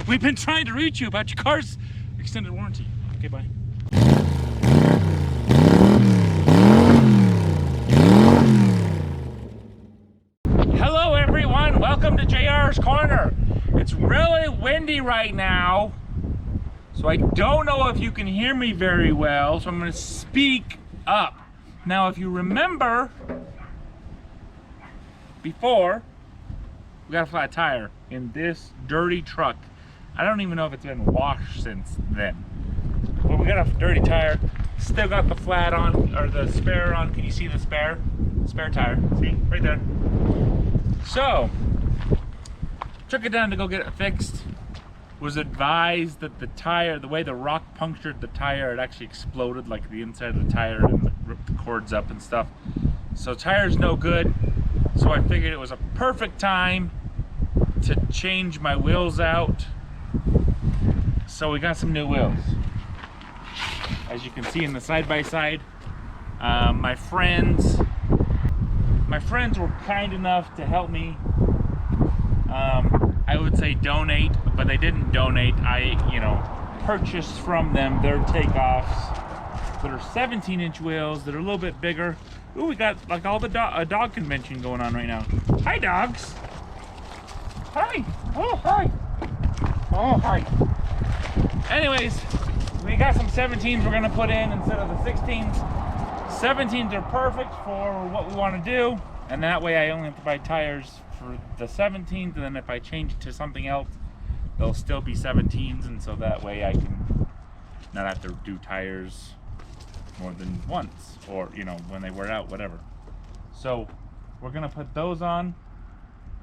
We've been trying to reach you about your car's extended warranty. Okay, bye. Hello everyone, welcome to JR's Corner. It's really windy right now, so I don't know if you can hear me very well, so I'm going to speak up. Now if you remember, before, we got a flat tire in this dirty truck. I don't even know if it's been washed since then. But we got a dirty tire. Still got the flat on, or the spare on. Can you see the spare? Spare tire. See? Right there. So, took it down to go get it fixed. Was advised that the tire, the way the rock punctured the tire, it actually exploded, like the inside of the tire, and ripped the cords up and stuff. So tire's no good. So I figured it was a perfect time to change my wheels out. So we got some new wheels. As you can see in the side-by-side, my friends were kind enough to help me. I would say donate, but they didn't donate. I, purchased from them their takeoffs that are 17-inch wheels that are a little bit bigger. Ooh, we got like all the a dog convention going on right now. Hi, dogs. Hi. Oh, hi. Oh, hi. Anyways, we got some 17s we're gonna put in instead of the 16s. 17s are perfect for what we want to do, and that way I only have to buy tires for the 17s, and then if I change it to something else, they'll still be 17s, and so that way I can not have to do tires more than once, or when they wear out, whatever. So we're gonna put those on.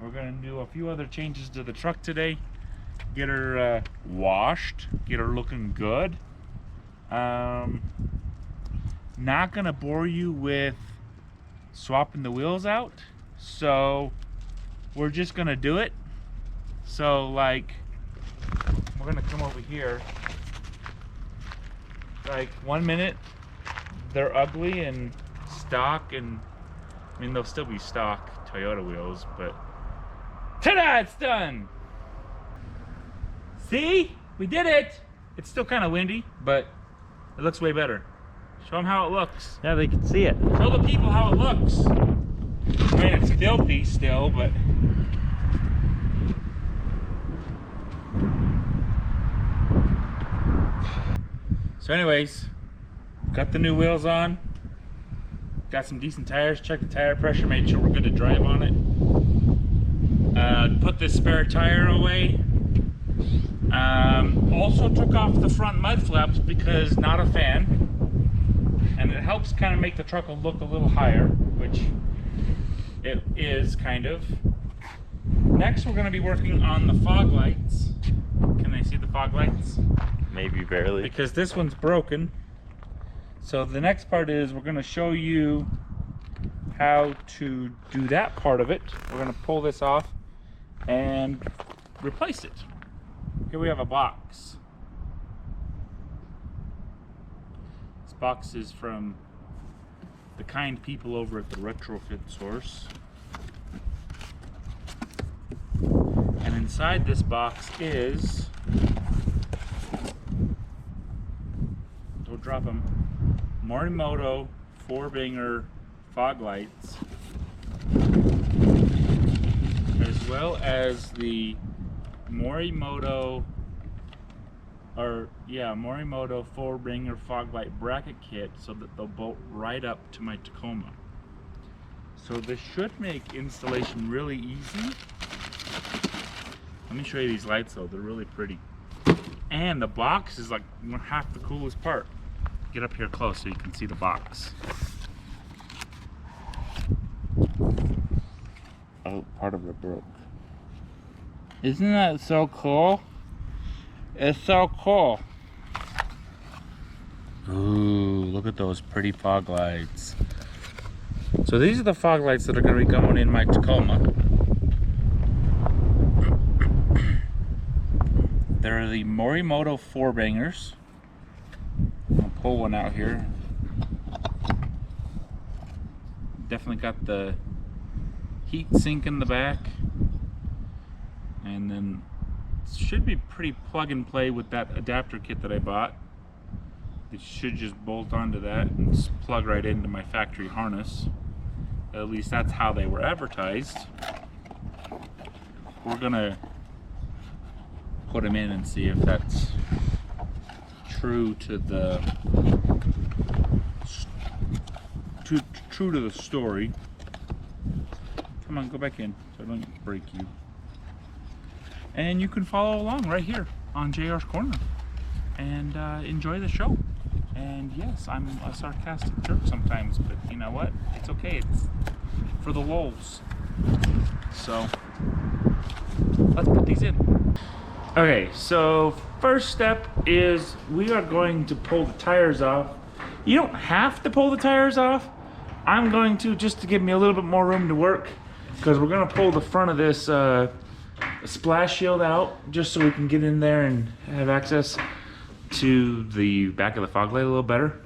We're gonna do a few other changes to the truck today. Get her washed, get her looking good. Not gonna bore you with swapping the wheels out, so we're just gonna do it. So like, we're gonna come over here. Like 1 minute they're ugly and stock, and I mean they'll still be stock Toyota wheels, but ta-da, it's done. See? We did it! It's still kind of windy, but it looks way better. Show them how it looks. Yeah, they can see it. Show the people how it looks. I mean, it's filthy still, but... So anyways, got the new wheels on. Got some decent tires. Checked the tire pressure, made sure we're good to drive on it. Put this spare tire away. Also took off the front mud flaps because not a fan, and it helps kind of make the truck look a little higher, which it is kind of. Next we're going to be working on the fog lights. Can they see the fog lights? Maybe barely. Because this one's broken. So the next part is we're going to show you how to do that part of it. We're going to pull this off and replace it. Here we have a box. box is from the kind people over at the Retrofit Source. And inside this box is, don't drop them, Morimoto 4Banger fog lights, as well as the Morimoto 4Banger fog light bracket kit, so that they'll bolt right up to my Tacoma. So this should make installation really easy. Let me show you these lights though, they're really pretty. And the box is like half the coolest part. Get up here close so you can see the box. Oh, part of it broke. Isn't that so cool? It's so cool. Ooh, look at those pretty fog lights. So these are the fog lights that are going to be going in my Tacoma. They're the Morimoto 4Bangers. I'll pull one out here. Definitely got the heat sink in the back. And then it should be pretty plug and play with that adapter kit that I bought. It should just bolt onto that and just plug right into my factory harness. At least that's how they were advertised. We're gonna put them in and see if that's true to the true to the story. Come on, go back in so I don't break you. And you can follow along right here on JRsCorner and enjoy the show. And yes, I'm a sarcastic jerk sometimes, but you know what? It's okay. It's for the lulz. So let's put these in. Okay, so first step is we are going to pull the tires off. You don't have to pull the tires off. I'm going to, just to give me a little bit more room to work, because we're going to pull the front of this splash shield out just so we can get in there and have access to the back of the fog light a little better.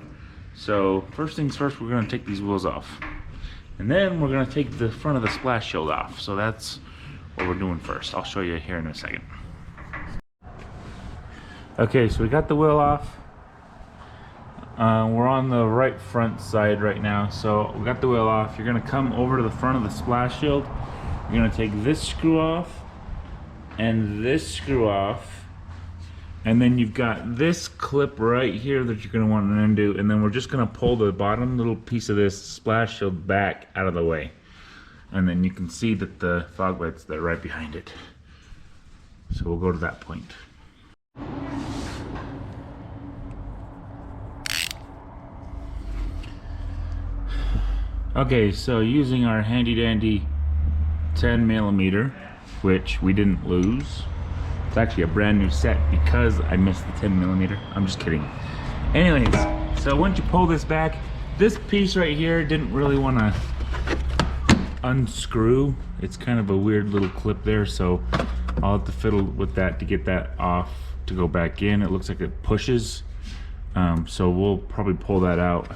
So first things first, we're going to take these wheels off, and then we're going to take the front of the splash shield off. So that's what we're doing first. I'll show you here in a second. Okay, so we got the wheel off. We're on the right front side right now, so we got the wheel off. You're going to come over to the front of the splash shield. You're going to take this screw off and this screw off, and then you've got this clip right here that you're going to want to undo, and then we're just going to pull the bottom little piece of this splash shield back out of the way, and then you can see that the fog light's there right behind it. So we'll go to that point. Okay, so using our handy dandy 10mm, which we didn't lose. It's actually a brand new set because I missed the 10mm. I'm just kidding. Anyways, so once you pull this back, this piece right here didn't really want to unscrew. It's kind of a weird little clip there, so I'll have to fiddle with that to get that off to go back in. It looks like it pushes, so we'll probably pull that out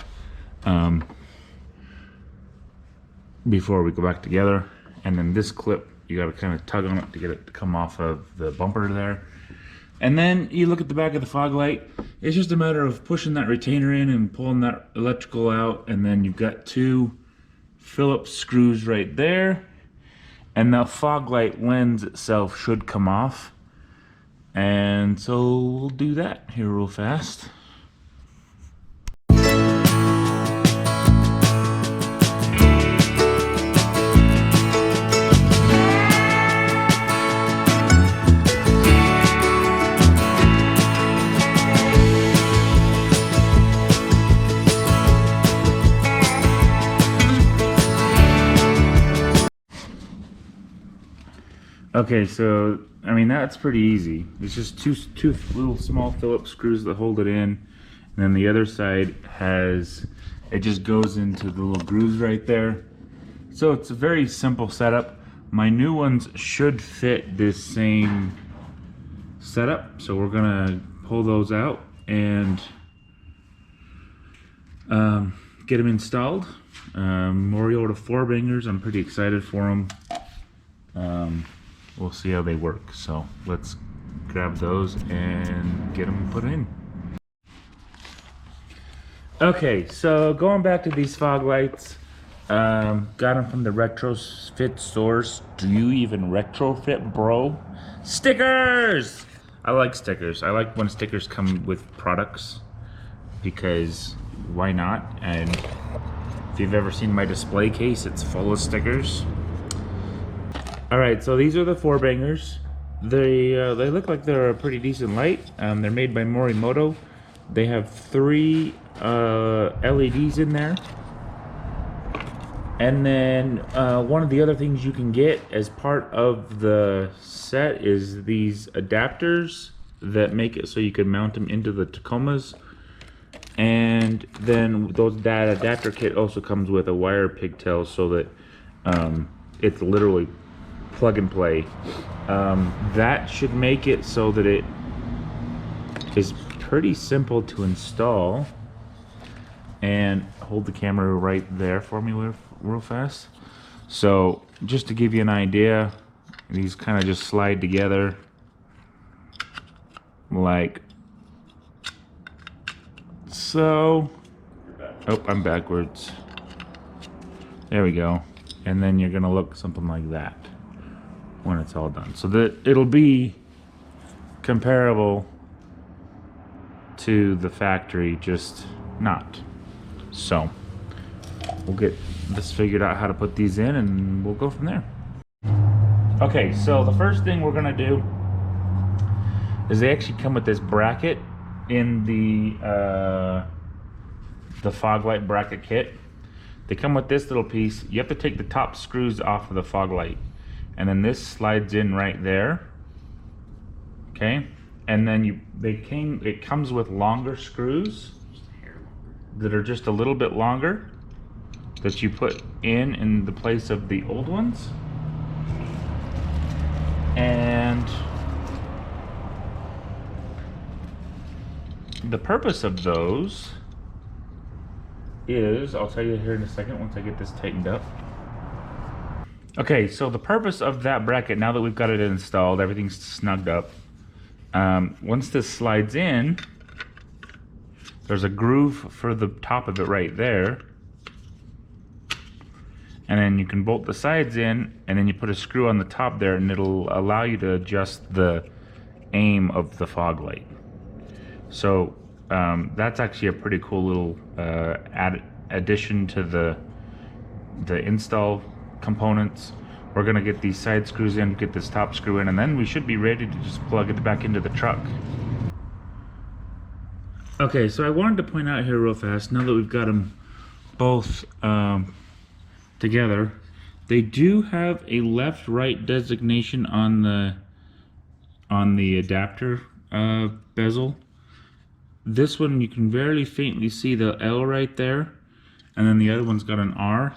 before we go back together. And then this clip, you got to kind of tug on it to get it to come off of the bumper there. And then you look at the back of the fog light. It's just a matter of pushing that retainer in and pulling that electrical out, and then you've got two Phillips screws right there, and the fog light lens itself should come off. And so we'll do that here real fast. Okay, so I mean that's pretty easy. It's just two little small Phillips screws that hold it in, and then the other side has, it just goes into the little grooves right there. So it's a very simple setup. My new ones should fit this same setup, so we're gonna pull those out and get them installed. Morimoto 4Bangers, I'm pretty excited for them. We'll see how they work. So let's grab those and get them put in. Okay, so going back to these fog lights, got them from the retrofit source. Do you even retrofit, bro? Stickers! I like stickers. I like when stickers come with products, because why not? And if you've ever seen my display case, it's full of stickers. All right, so these are the 4Bangers. They look like they're a pretty decent light. They're made by Morimoto. They have 3 LEDs in there. And then one of the other things you can get as part of the set is these adapters that make it so you can mount them into the Tacomas. And then that adapter kit also comes with a wire pigtail so that it's literally plug and play. That should make it so that it is pretty simple to install. And hold the camera right there for me real fast. So just to give you an idea, these kind of just slide together like so. Oh, I'm backwards. There we go. And then you're gonna look something like that when it's all done, so that it'll be comparable to the factory, just not. So we'll get this figured out how to put these in, and we'll go from there. Okay, so the first thing we're gonna do is they actually come with this bracket in the fog light bracket kit. They come with this little piece. You have to take the top screws off of the fog light, and then this slides in right there. Okay, and then it comes with longer screws that are just a little bit longer that you put in the place of the old ones. And the purpose of those is, I'll tell you here in a second once I get this tightened up. Okay, so the purpose of that bracket, now that we've got it installed, everything's snugged up. Once this slides in, there's a groove for the top of it right there. And then you can bolt the sides in, and then you put a screw on the top there, and it'll allow you to adjust the aim of the fog light. So that's actually a pretty cool little addition to the install components. We're gonna get these side screws in, get this top screw in, and then we should be ready to just plug it back into the truck. Okay, so I wanted to point out here real fast, now that we've got them both together, they do have a left-right designation on the adapter bezel. This one you can very faintly see the L right there, and then the other one's got an R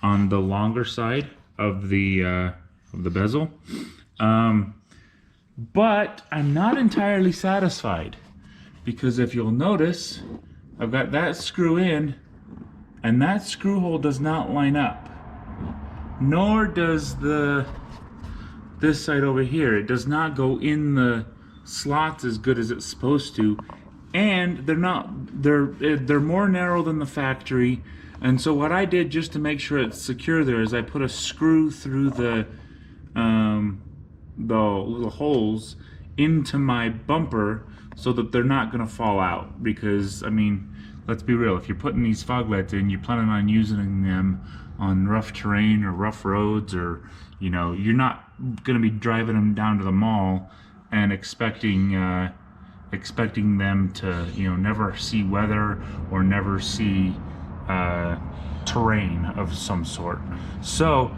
on the longer side of the bezel. But I'm not entirely satisfied, because if you'll notice, I've got that screw in, and that screw hole does not line up. Nor does this side over here. It does not go in the slots as good as it's supposed to, and they're more narrow than the factory. And so what I did, just to make sure it's secure there, is I put a screw through the little holes into my bumper so that they're not going to fall out. Because, I mean, let's be real, if you're putting these fog lights in, you're planning on using them on rough terrain or rough roads, or, you know, you're not going to be driving them down to the mall and expecting them to, you know, never see weather or never see terrain of some sort. So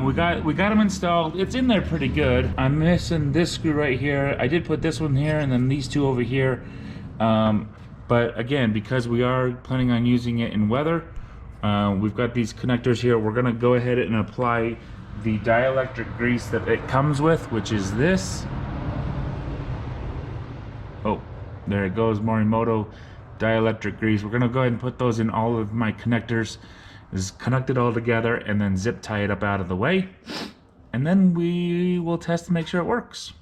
we got them installed. It's in there pretty good. I'm missing this screw right here. I did put this one here and then these two over here, but again, because we are planning on using it in weather, we've got these connectors here. We're gonna go ahead and apply the dielectric grease that it comes with, which is this. Oh, there it goes, Morimoto dielectric grease. We're gonna go ahead and put those in all of my connectors, is connect it all together, and then zip tie it up out of the way. And then we will test to make sure it works.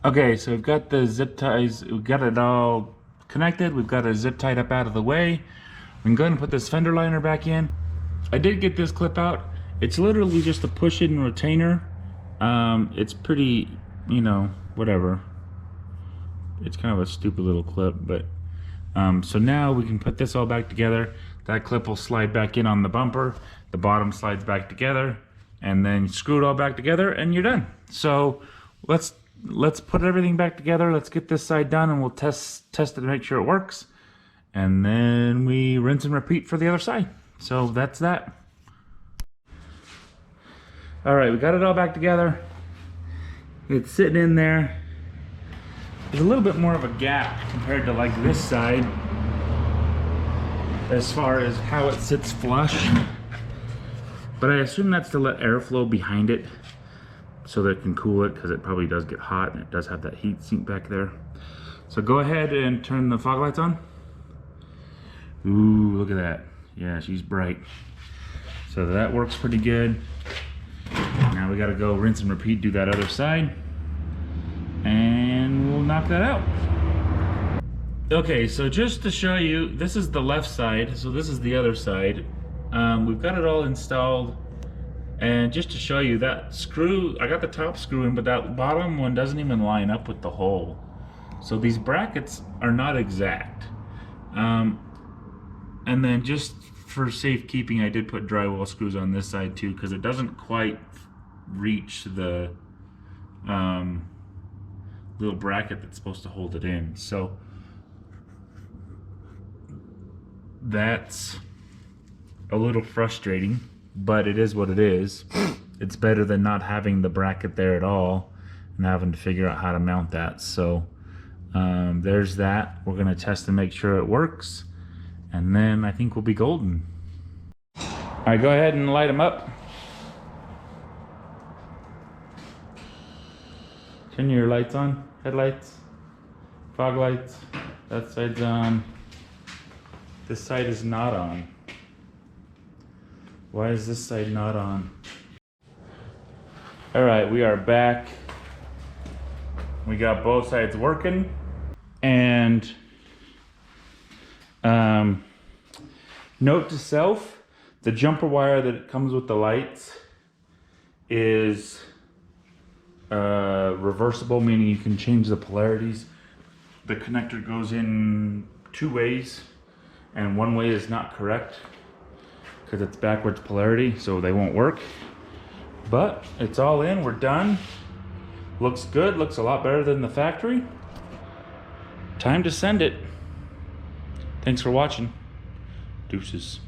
Okay, so we've got the zip ties, we've got it all connected, we've got it zip tied up out of the way. We can go ahead and put this fender liner back in. I did get this clip out. It's literally just a push-in retainer. It's pretty, you know, whatever. It's kind of a stupid little clip, but so now we can put this all back together. That clip will slide back in on the bumper. The bottom slides back together, and then screw it all back together, and you're done. So let's put everything back together. Let's get this side done, and we'll test it to make sure it works. And then we rinse and repeat for the other side. So that's that. All right, we got it all back together. It's sitting in there. There's a little bit more of a gap compared to like this side as far as how it sits flush. But I assume that's to let airflow behind it, so that it can cool it, because it probably does get hot and it does have that heat sink back there. So go ahead and turn the fog lights on. Ooh, look at that. Yeah, she's bright. So that works pretty good. Now we gotta go rinse and repeat, do that other side, and we'll knock that out. Okay, so just to show you, this is the left side, so this is the other side. We've got it all installed. And just to show you that screw, I got the top screw in, but that bottom one doesn't even line up with the hole. So these brackets are not exact. And then just for safekeeping, I did put drywall screws on this side too, because it doesn't quite reach the little bracket that's supposed to hold it in. So that's a little frustrating, but it is what it is. It's better than not having the bracket there at all and having to figure out how to mount that. So there's that. We're gonna test and make sure it works, and then I think we'll be golden. All right, go ahead and light them up. Turn your lights on, headlights, fog lights. That side's on. This side is not on. Why is this side not on? All right, we are back. We got both sides working. And note to self, the jumper wire that comes with the lights is reversible, meaning you can change the polarities. The connector goes in two ways, and one way is not correct because it's backwards polarity, so they won't work. But it's all in, we're done. Looks good, looks a lot better than the factory. Time to send it. Thanks for watching. Deuces.